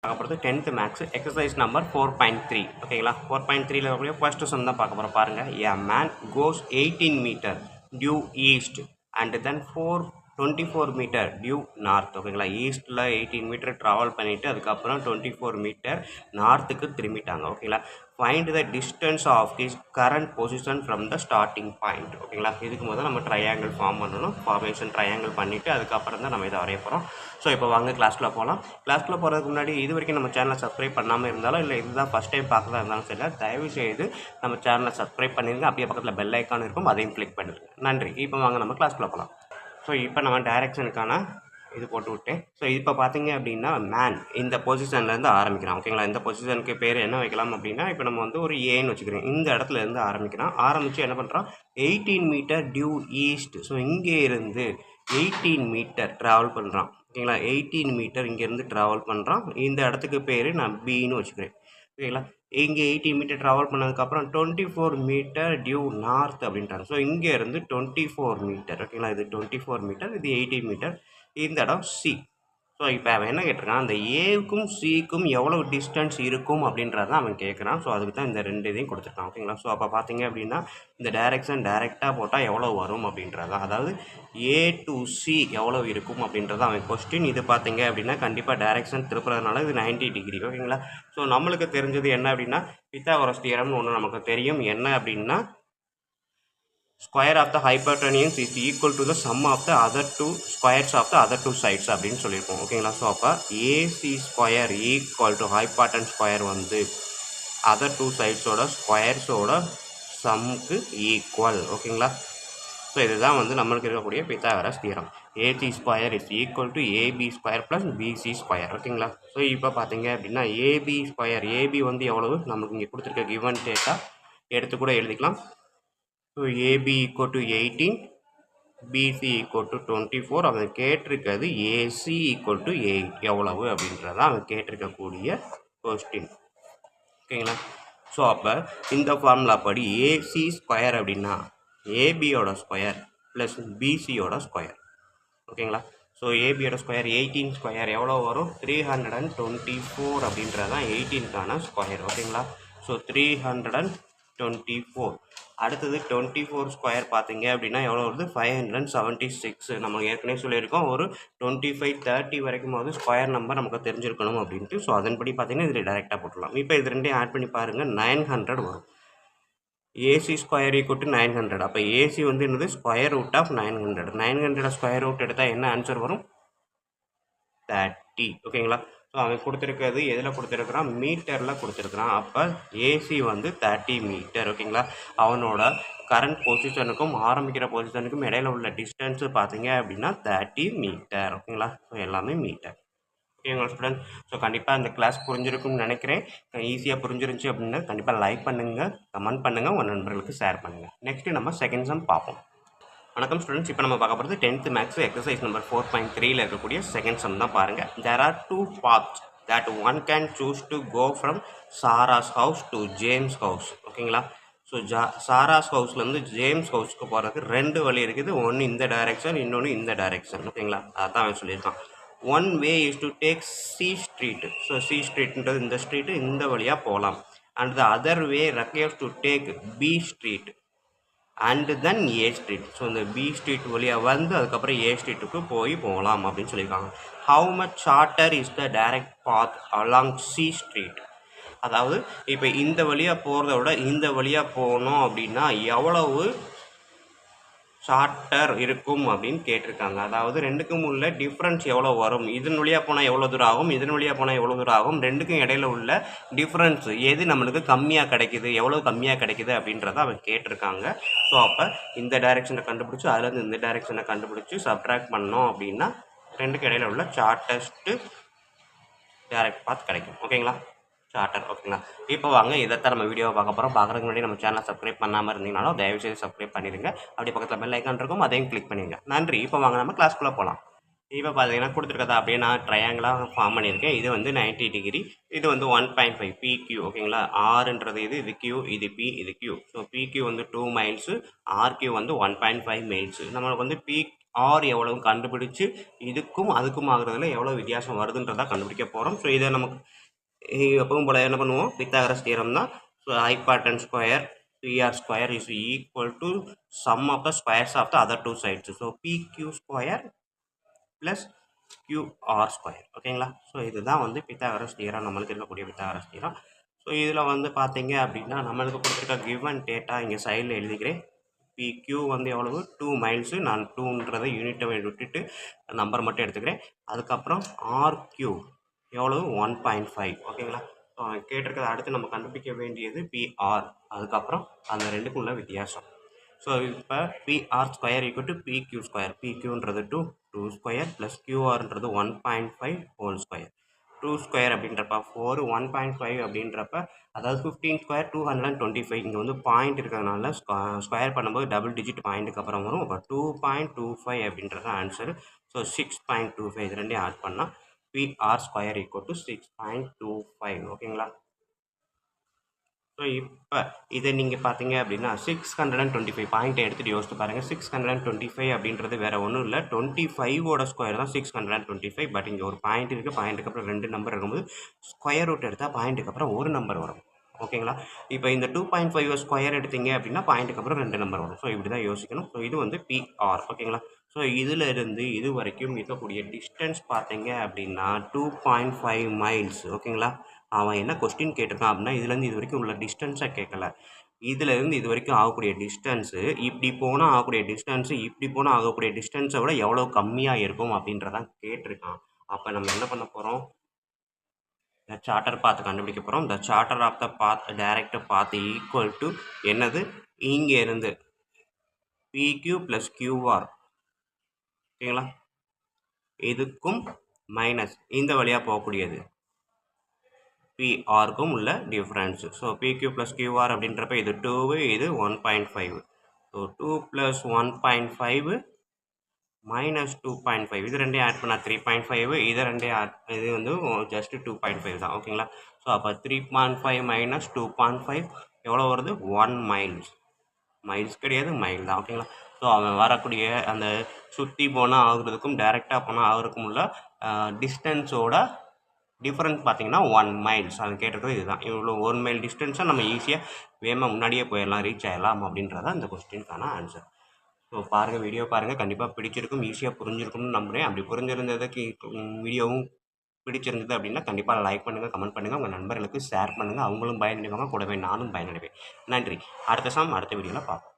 பார்க்க 10th maths exercise number 4.3 ஓகேங்களா 4.3ல இருக்கக்கூடிய ஃபர்ஸ்ட் சம் தான் பார்க்க போகிறோம் பாருங்கள். A man goes 18 meter due east and then 24 meter due north. ஓகேங்களா ஈஸ்ட்டில் 18 மீட்டர் ட்ராவல் பண்ணிவிட்டு அதுக்கப்புறம் 24 மீட்டர் நார்த்துக்கு திரும்பிட்டாங்க. ஓகேங்களா find the distance of his current position from the starting point. ஓகேங்களா இதுக்கு முதல்ல நம்ம ட்ரையாங்கிள் ஃபார்ம் பண்ணணும். ஃபார்மேஷன் ட்ரையாங்கிள் பண்ணிவிட்டு அதுக்கப்புறம் தான் நம்ம இதை வரைய போகிறோம். ஸோ இப்போ வாங்க கிளாஸ்க்குள்ளே போகலாம். கிளாஸ்க்குள்ளே போகிறதுக்கு முன்னாடி இது வரைக்கும் நம்ம சேனலை சப்ஸ்கிரைப் பண்ணாமல் இருந்தாலும் இல்லை இதுதான் ஃபஸ்ட் டைம் பார்க்கறதா இருந்தாலும் சரி தயவுசெய்து நம்ம சேனலை சப்ஸ்கிரைப் பண்ணிடுங்க. அப்படியே பக்கத்தில் பெல் ஐக்கான் இருக்கும், அதையும் கிளிக் பண்ணிடுங்க. நன்றி. இப்போ வாங்க நம்ம கிளாஸ்க்குள்ளே போகலாம். ஸோ இப்போ நம்ம டைரக்ஷனுக்கான இது போட்டு விட்டேன். ஸோ இப்போ பார்த்தீங்க அப்படின்னா மேன் இந்த பொசிஷன்லேருந்து ஆரம்பிக்கிறான். ஓகேங்களா இந்த பொசிஷனுக்கு பேர் என்ன வைக்கலாம் அப்படின்னா இப்போ நம்ம வந்து ஒரு ஏன்னு வச்சுக்கிறோம். இந்த இடத்துல இருந்து ஆரம்பித்து என்ன பண்ணுறான் 18 மீட்டர் டியூ ஈஸ்ட். ஸோ இங்கே இருந்து 18 மீட்டர் ட்ராவல் பண்ணுறான். ஓகேங்களா 18 மீட்டர் இங்கேருந்து ட்ராவல் பண்ணுறான். இந்த இடத்துக்கு பேர் நான் பின்னு வச்சுக்கிறேன். ஓகேங்களா இங்கே 18 மீட்டர் ட்ராவல் பண்ணதுக்கப்புறம் 24 மீட்டர் டியூ நார்த் அப்படின்றாங்க. ஸோ இங்கே இருந்து 24 மீட்டர். ஓகேங்களா இது 24 மீட்டர், இது 18 மீட்டர். இந்த இடம் சி. ஸோ இப்போ அவன் என்ன கேட்டிருக்கான், அந்த ஏவுக்கும் சிக்கும் எவ்வளோ டிஸ்டன்ஸ் இருக்கும் அப்படின்றத அவன் கேட்குறான். ஸோ அதுக்கு தான் இந்த ரெண்டு இதையும் கொடுத்துருக்கான். ஓகேங்களா ஸோ அப்போ பார்த்தீங்க அப்படின்னா இந்த டைரெக்ஷன் டைரெக்டாக போட்டால் எவ்வளோ வரும் அப்படின்றது தான், அதாவது ஏ டு சி எவ்வளோ இருக்கும் அப்படின்றது அவன் கொஸ்டின். இது பார்த்தீங்க அப்படின்னா கண்டிப்பாக டைரெக்ஷன் திருப்புறதுனால இது 90 டிகிரி. ஓகேங்களா ஸோ நம்மளுக்கு தெரிஞ்சது என்ன அப்படின்னா பித்தாகோரஸ் தியரம்னு ஒன்று நமக்கு தெரியும். என்ன அப்படின்னா square of the hypotenuse is equal to the sum of the other two squares of the other two sides அப்படின்னு சொல்லியிருக்கோம். ஓகேங்களா ஸோ அப்போ AC square equal to hypotenuse square வந்து அதர் டூ சைட்ஸோட ஸ்கொயர்ஸோட சம்முக்கு ஈக்குவல். ஓகேங்களா ஸோ இதுதான் வந்து நம்மளுக்கு இருக்கக்கூடிய Pythagoras theorem. AC square is equal to AB square plus BC square. ஓகேங்களா ஸோ இப்போ பார்த்தீங்க அப்படின்னா ஏபி ஸ்கொயர் ஏபி வந்து எவ்வளவு நமக்கு இங்கே கொடுத்துருக்க கிவன் டேட்டா எடுத்து கூட எழுதிக்கலாம். So AB equal to 18, BC equal to 24. அவன் கேட்டிருக்கிறது ஏசி ஈக்குவல் டு 8 எவ்வளவு அப்படின்றத அவன் கேட்டிருக்கக்கூடிய கொஸ்டின். ஓகேங்களா ஸோ அப்போ இந்த ஃபார்முலா படி ஏசி ஸ்கொயர் அப்படின்னா ஏபியோட ஸ்கொயர் ப்ளஸ் பிசியோட ஸ்கொயர். ஓகேங்களா ஸோ ஏபியோட ஸ்கொயர் 18 ஸ்கொயர் எவ்வளோ வரும் 324 அப்படின்றது தான் 18க்கான ஸ்கொயர். ஓகேங்களா ஸோ 324. அடுத்தது 24 ஸ்கொயர் பார்த்தீங்க அப்படின்னா எவ்வளோ வருது 576. நம்ம ஏற்கனவே சொல்லியிருக்கோம் ஒரு 25 30 வரைக்கும் போது ஸ்கொயர் நம்பர் நமக்கு தெரிஞ்சிருக்கணும் அப்படின்ட்டு. ஸோ அதன்படி பார்த்தீங்கன்னா இதில் டேரெக்டாக போட்டுடலாம். இப்போ இது ரெண்டையும் ஆட் பண்ணி பாருங்கள் 900 வரும். AC square equal to 900. அப்போ ஏசி வந்து என்னது square root of 900. 900 square root எடுத்தால் என்ன ஆன்சர் வரும் 30. ஓகேங்களா ஸோ அவன் கொடுத்துருக்கிறது எதில் கொடுத்துருக்குறான் மீட்டரில் கொடுத்துருக்குறான். அப்போ ஏசி வந்து 30 மீட்டர். ஓகேங்களா அவனோட கரண்ட் பொசிஷனுக்கும் ஆரம்பிக்கிற பொசிஷனுக்கும் இடையில உள்ள டிஸ்டன்ஸு பார்த்தீங்க அப்படின்னா 30 மீட்டர். ஓகேங்களா ஸோ எல்லாமே மீட்டர். ஓகேங்களா ஸ்டூடெண்ட் ஸோ கண்டிப்பாக இந்த கிளாஸ் புரிஞ்சிருக்கும்னு நினைக்கிறேன். ஈஸியாக புரிஞ்சிருந்துச்சு அப்படின்னா கண்டிப்பாக லைக் பண்ணுங்கள், கமெண்ட் பண்ணுங்கள், உங்கள் நண்பர்களுக்கு ஷேர் பண்ணுங்கள். நெக்ஸ்ட்டு நம்ம செகண்ட் சம் பார்ப்போம். வணக்கம் ஸ்டூடெண்ட்ஸ், இப்போ நம்ம பார்க்க போகிறது 10th மேக்ஸ் எக்ஸசைஸ் நம்பர் 4.3ல இருக்கக்கூடிய செகண்ட் சம் தான் பாருங்கள். There are two paths that one can choose to go from Sarah's house to James' house. ஓகேங்களா ஸோ சாராஸ் ஹவுஸ்லேருந்து ஜேம்ஸ் ஹவுஸ்க்கு போகிறதுக்கு ரெண்டு வழி இருக்குது. ஒன்று இந்த டைரெக்ஷன், இன்னொன்று இந்த டைரெக்ஷன். ஓகேங்களா அதான் அவன் சொல்லியிருக்கான். One way is to take C street. So C ஸ்ட்ரீட்ன்றது இந்த ஸ்ட்ரீட்டு, இந்த வழியாக போகலாம். And the other way requires to take B street and then A street. So இந்த பி ஸ்ட்ரீட் வழியாக வந்து அதுக்கப்புறம் ஏ ஸ்ட்ரீட்டுக்கு போகலாம் அப்படின்னு சொல்லியிருக்காங்க. How much shorter is the direct path along C street. அதாவது இப்போ இந்த வழியாக போகிறத விட இந்த வழியாக போகணும் அப்படின்னா எவ்வளவு ஷார்ட்டர் இருக்கும் அப்படின்னு கேட்டிருக்காங்க. அதாவது ரெண்டுக்கும் உள்ள டிஃப்ரென்ஸ் எவ்வளோ வரும், இதன் வழியாக போனால் எவ்வளோ தூரம் ஆகும், இதன் வழியாக போனால் எவ்வளோ தூரம் ஆகும், ரெண்டுக்கும் இடையில உள்ள டிஃப்ரென்ஸ் எது நம்மளுக்கு கம்மியாக கிடைக்குது, எவ்வளோ கம்மியாக கிடைக்குது அப்படின்றத அவன் கேட்டிருக்காங்க. ஸோ அப்போ இந்த டைரெக்ஷனை கண்டுபிடிச்சி அதுலேருந்து இந்த டைரெக்ஷனை கண்டுபிடிச்சி சப்ட்ராக்ட் பண்ணோம் அப்படின்னா ரெண்டுக்கும் இடையில உள்ள ஷார்ட்டஸ்ட்டு டைரக்ட் பாத் கிடைக்கும். ஓகேங்களா ஷார்ட்டர். ஓகேங்களா இப்போ வாங்க இதைத்தான் நம்ம வீடியோவை பார்க்க போகிறோம். பார்க்குறதுக்கு முன்னாடி நம்ம சேனலை சப்ஸ்கிரைப் பண்ணாமல் இருந்தீங்கனாலும் தயவுசெய்து சப்ஸ்கிரைப் பண்ணிடுங்க. அப்படி பக்கத்தில் பெல் ஐக்கான் இருக்கும், அதையும் கிளிக் பண்ணிடுங்க. நன்றி. இப்போ வாங்க நம்ம கிளாஸ்க்குள்ளே போகலாம். இப்போ பார்த்தீங்கன்னா கொடுத்துருக்கதா அப்படியே நான் ட்ரையாங்கிளாக ஃபார்ம் பண்ணியிருக்கேன். இது வந்து 90 டிகிரி, இது வந்து 1.5 PQ. ஓகேங்களா ஆறுன்றது இது Q, இது P, இது Q. ஸோ PQ வந்து 2 மைல்ஸு, RQ வந்து 1.5 மைல்ஸு. நம்மளுக்கு வந்து ஆர் எவ்வளவு கண்டுபிடிச்சு இதுக்கும் அதுக்கும் ஆகுறதுல எவ்வளோ வித்தியாசம் வருதுன்றதா கண்டுபிடிக்க போகிறோம். ஸோ இதை நமக்கு எப்பவும் போல என்ன பண்ணுவோம், பித்தாகரஸ் தியரம் தான். So hypotenuse square PR square is equal to sum of the squares of the other two sides. So PQ square plus QR square. ஓகேங்களா? ஸோ இதுதான் வந்து பித்தாகரஸ் தியரம், நம்மளுக்கு இருக்கக்கூடிய பித்தாகரஸ் தியரம். ஸோ இதில் வந்து பார்த்தீங்க அப்படின்னா நம்மளுக்கு கொடுத்துருக்க கிவன் டேட்டா இங்கே சைடில் எழுதிக்கிறேன். PQ வந்து எவ்வளவு 2 மைல்ஸு. நான் 2ன்றதை யூனிட்டை விட்டுட்டு நம்பர் மட்டும் எடுத்துக்கிறேன். அதுக்கப்புறம் RQ எவ்வளவு 1.5. ஓகேங்களா? ஸோ கேட்டிருக்கிறது அடுத்து நம்ம கண்டுபிடிக்க வேண்டியது PR, அதுக்கப்புறம் அந்த ரெண்டுக்கும் உள்ள வித்தியாசம். ஸோ இப்போ PR square equal to PQ square. PQன்றது 2 ஸ்கொயர் ப்ளஸ் QRன்றது 1.5 ஹோல் ஸ்கொயர். 2 ஸ்கொயர் அப்படின்றப்ப 4, 1.5 அப்படின்றப்ப அதாவது 15 ஸ்கொயர் 225. இங்கே வந்து பாயிண்ட் இருக்கிறதுனால ஸ்கொயர் பண்ணும்போது டபுள் டிஜிட் பாயிண்ட்டுக்கு அப்புறம் வரும். இப்போ 2.25 அப்படின்றது ஆன்சரு. ஸோ 6.25 இது ரெண்டையும் ஆட் பண்ணால் PR ஸ்கொயர் ஈக்குவல் டு 6.25. ஓகேங்களா? ஸோ இப்போ இதை நீங்கள் பார்த்தீங்க அப்படின்னா 625 பாயிண்ட்டை எடுத்துகிட்டு யோசிச்சு பாருங்கள். 625 அப்படின்றது வேறு ஒன்றும் இல்லை, 25ஓட ஸ்கொயர் தான் 625. பட் இங்கே ஒரு பாயிண்ட் இருக்குது, பாயிண்ட்டுக்கு அப்புறம் 2 நம்பர் இருக்கும்போது ஸ்கொயர் ரூட் எடுத்தால் பாயிண்ட்டுக்கு அப்புறம் ஒரு நம்பர் வரும். ஓகேங்களா? இப்போ இந்த 2.5 ஸ்கொயர் எடுத்தீங்க அப்படின்னா பாயிண்ட்டுக்கு அப்புறம் 2 நம்பர் வரும். ஸோ இப்படி தான் யோசிக்கணும். ஸோ இது வந்து PR. ஓகேங்களா? ஸோ இதில் இருந்து இது வரைக்கும் இருக்கக்கூடிய டிஸ்டன்ஸ் பார்த்தீங்க அப்படின்னா 2.5 மைல்ஸ். ஓகேங்களா? அவன் என்ன கொஸ்டின் கேட்டிருக்கான் அப்படின்னா இதுலேருந்து இது வரைக்கும் உள்ள டிஸ்டன்ஸை கேட்கல. இதுலேருந்து இது வரைக்கும் ஆகக்கூடிய டிஸ்டன்ஸு இப்படி போனால் ஆகக்கூடிய டிஸ்டன்ஸு இப்படி போனால் ஆகக்கூடிய டிஸ்டன்ஸை விட எவ்வளோ கம்மியாக இருக்கும் அப்படின்றதான் கேட்டிருக்கான். அப்போ நம்ம என்ன பண்ண போகிறோம், இந்த சார்ட்டர் பாத் கண்டுபிடிக்க போகிறோம். இந்த shorter of the path direct path equal to என்னது, இங்கே இருந்து PQ ப்ளஸ் QR. ஓகேங்களா? இதுக்கும் மைனஸ் இந்த வழியாக போகக்கூடியது PRக்கும் உள்ள difference. So PQ plus QR அப்படின்றப்ப இது 2, இது 1.5. So 2 plus 1.5 minus 2.5. இது ரெண்டையும் ஆட் பண்ணால் 3.5. இது ரெண்டையும் இது வந்து ஜஸ்ட் 2.5 தான். ஓகேங்களா? ஸோ அப்போ 3.5 மைனஸ் 2.5 எவ்வளோ வருது, 1 மைல்ஸ். மைல்ஸ் கிடையாது, மைல் தான். ஓகேங்களா? ஸோ அவன் வரக்கூடிய அந்த சுற்றி போனால் ஆகுறதுக்கும் டைரெக்டாக போனால் ஆகுறதுக்கும் உள்ள டிஸ்டன்ஸோட டிஃப்ரென்ஸ் பார்த்தீங்கன்னா 1 மைல்ஸ். அது கேட்டிருக்கிறது இதுதான். இவ்வளோ 1 மைல் டிஸ்டன்ஸை நம்ம ஈஸியாக வேகமாக முன்னாடியே போயிடலாம், ரீச் ஆகிடலாம் அப்படின்றதான் இந்த கொஸ்டினுக்கான ஆன்சர். ஸோ பாருங்கள், வீடியோ பாருங்கள், கண்டிப்பாக பிடிச்சிருக்கும், ஈஸியாக புரிஞ்சிருக்கும்னு நம்புகிறேன். அப்படி புரிஞ்சிருந்ததுக்கு வீடியோவும் பிடிச்சிருந்தது அப்படின்னா கண்டிப்பாக லைக் பண்ணுங்கள், கமெண்ட் பண்ணுங்கள், உங்கள் நண்பர்களுக்கு ஷேர் பண்ணுங்கள். அவங்களும் பயனடைவாங்க, கூடவே நானும் பயனடைவேன். நன்றி. அடுத்த வீடியோவில் பார்ப்போம்.